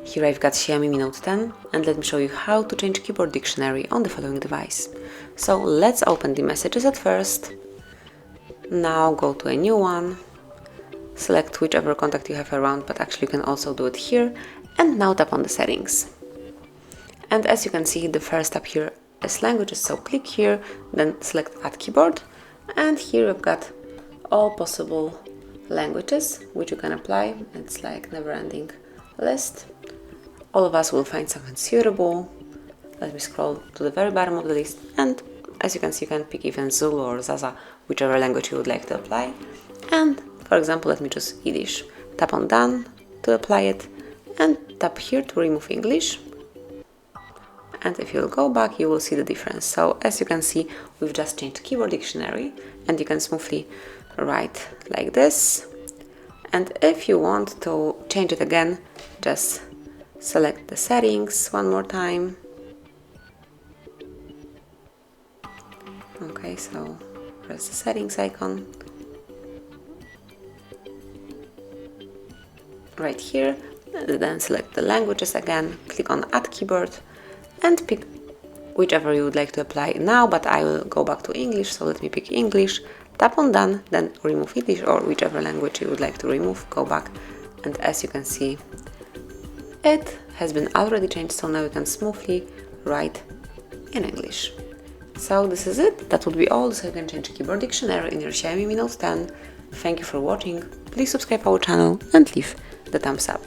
Here I've got XIAOMI Mi Note 10, and let me show you how to change keyboard dictionary on the following device. So let's open the messages at first. Now go to a new one, select whichever contact you have around, but actually you can also do it here, and now tap on the settings. And as you can see, the first tab here is languages, so click here, then select Add Keyboard, and here we've got all possible languages which you can apply. It's like never-ending list. All of us will find something suitable. Let me scroll to the very bottom of the list, and as you can see, you can pick even Zulu or Zaza, whichever language you would like to apply. And for example, let me choose Yiddish. Tap on Done to apply it, and tap here to remove English. And if you'll go back, you will see the difference. So as you can see, we've just changed keyboard dictionary, and you can smoothly write like this. And if you want to change it again, just select the settings one more time. Okay, so press the settings icon right here, and then select the languages again, click on Add Keyboard, and pick whichever you would like to apply now, but I will go back to English, so let me pick English, tap on Done, then remove Yiddish or whichever language you would like to remove, go back, and as you can see, it has been already changed, so now you can smoothly write in English. So this is it, that would be all. So you can change keyboard dictionary in your XIAOMI Mi Note 10. Thank you for watching, please subscribe our channel and leave the thumbs up.